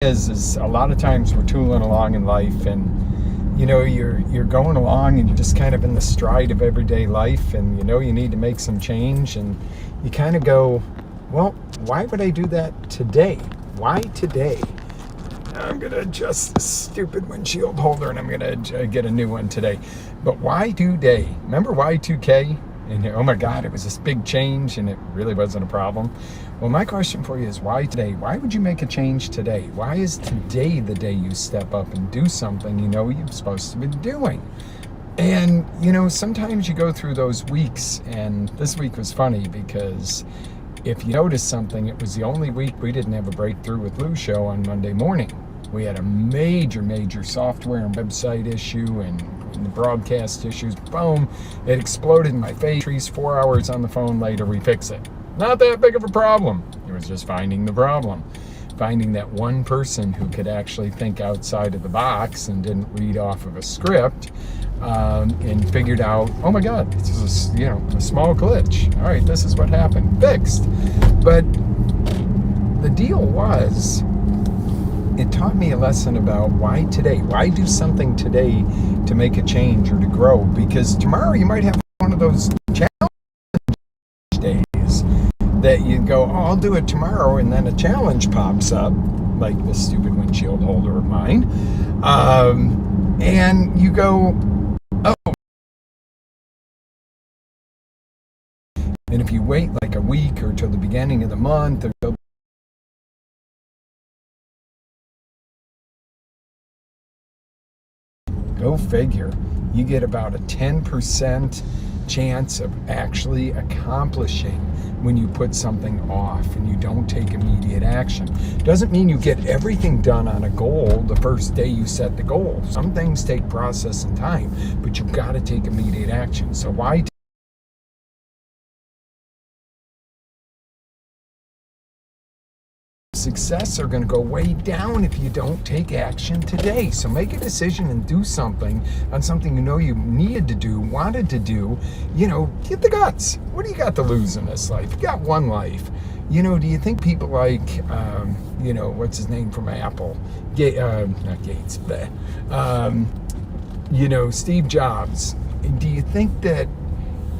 is a lot of times we're tooling along in life, and you're going along and you're just kind of in the stride of everyday life, and you need to make some change, and you kind of go, well, why would I do that today? Why today? I'm gonna adjust this stupid windshield holder, and I'm gonna get a new one today. But Y2Day, remember Y2K? And oh my God, it was this big change, and it really wasn't a problem. Well, my question for you is, why today? Why would you make a change today? Why is today the day you step up and do something you're supposed to be doing? And sometimes you go through those weeks, and this week was funny because if you notice something, it was the only week we didn't have a breakthrough with Lou show on Monday morning. We had a major software and website issue, and the broadcast issues. Boom, it exploded in my face. 4 hours on the phone later, we fix it. Not that big of a problem. It was just finding the problem. Finding that one person who could actually think outside of the box and didn't read off of a script, and figured out, oh my God, this is a small glitch. All right, this is what happened. Fixed. But the deal was, it taught me a lesson about why today. Why do something today to make a change or to grow? Because tomorrow you might have one of those challenge days that you go, oh, I'll do it tomorrow, and then a challenge pops up, like this stupid windshield holder of mine, and you go, oh. And if you wait like a week or till the beginning of the month, or till go figure, you get about a 10% chance of actually accomplishing when you put something off and you don't take immediate action. Doesn't mean you get everything done on a goal the first day you set the goal. Some things take process and time, but you've got to take immediate action. So why success are going to go way down if you don't take action today. So make a decision and do something on something you needed to do, wanted to do. Get the guts. What do you got to lose in this life? You got one life. Do you think people like, what's his name from Apple? Not Gates, but, Steve Jobs. Do you think that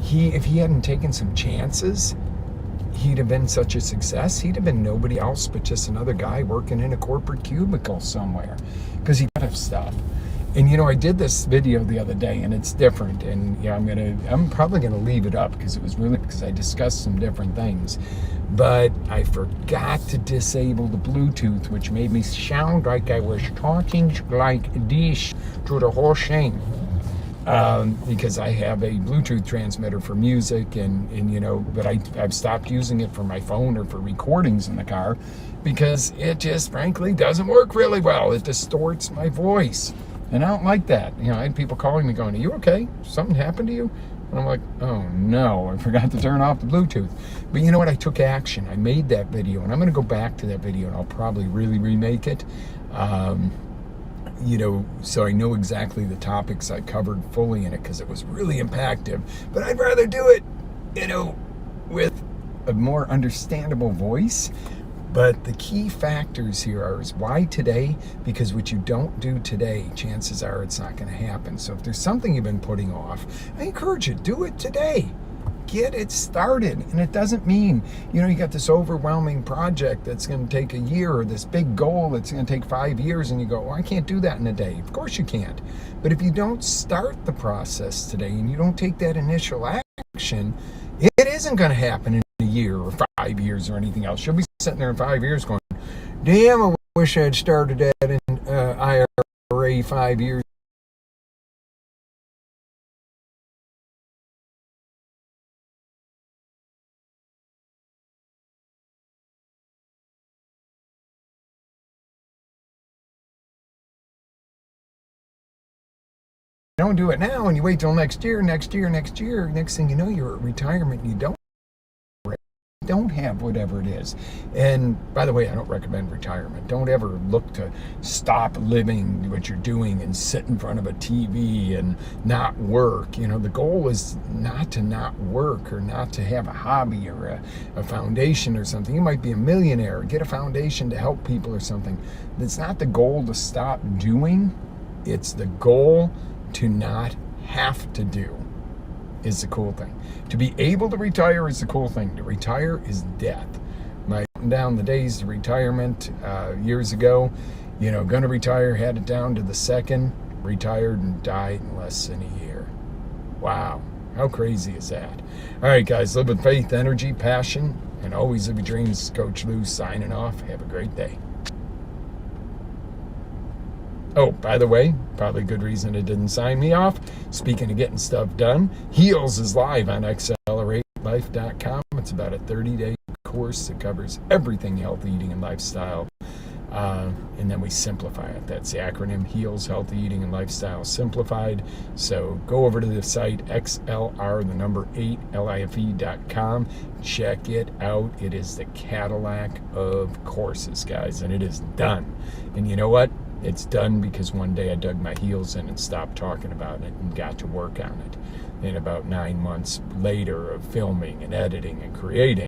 if he hadn't taken some chances, he'd have been such a success? He'd have been nobody else but just another guy working in a corporate cubicle somewhere, because he got stuff. And I did this video the other day, and it's different. And I'm probably gonna leave it up because I discussed some different things. But I forgot to disable the Bluetooth, which made me sound like I was talking like this through the whole thing. Because I have a Bluetooth transmitter for music, but I've stopped using it for my phone or for recordings in the car, because it just frankly doesn't work really well. It distorts my voice, and I don't like that. I had people calling me going, are you okay? Something happened to you? And I'm like, oh no, I forgot to turn off the Bluetooth. But you know what? I took action. I made that video, and I'm going to go back to that video, and I'll probably really remake it. So I know exactly the topics I covered fully in it, because it was really impactful. But I'd rather do it, with a more understandable voice. But the key factors here is why today? Because what you don't do today, chances are it's not going to happen. So if there's something you've been putting off, I encourage you, do it today. Get it started. And it doesn't mean, you got this overwhelming project that's going to take a year, or this big goal that's going to take 5 years, and you go, well, I can't do that in a day. Of course you can't. But if you don't start the process today and you don't take that initial action, it isn't going to happen in a year or 5 years or anything else. You'll be sitting there in 5 years going, damn, I wish I had started that in IRA 5 years. Don't do it now, and you wait till next year. Next thing you know, you're at retirement and you don't. don't have whatever it is. And by the way, I don't recommend retirement. Don't ever look to stop living what you're doing and sit in front of a TV and not work. The goal is not to not work or not to have a hobby or a foundation or something. You might be a millionaire, get a foundation to help people or something. It's not the goal to stop doing. It's the goal to not have to do is the cool thing. To be able to retire is the cool thing. To retire is death. My down the days to retirement years ago, gonna retire, had it down to the second, retired and died in less than a year. Wow, how crazy is that? All right, guys, live with faith, energy, passion, and always live your dreams. Coach Lou signing off. Have a great day. Oh, by the way, probably a good reason it didn't sign me off. Speaking of getting stuff done, Heals is live on AccelerateLife.com. It's about a 30-day course that covers everything healthy eating and lifestyle. And then we simplify it. That's the acronym Heals, Healthy Eating and Lifestyle Simplified. So go over to the site, XLR8LIFE.com. Check it out. It is the Cadillac of courses, guys, and it is done. And you know what? It's done because one day I dug my heels in and stopped talking about it and got to work on it. And about 9 months later of filming and editing and creating,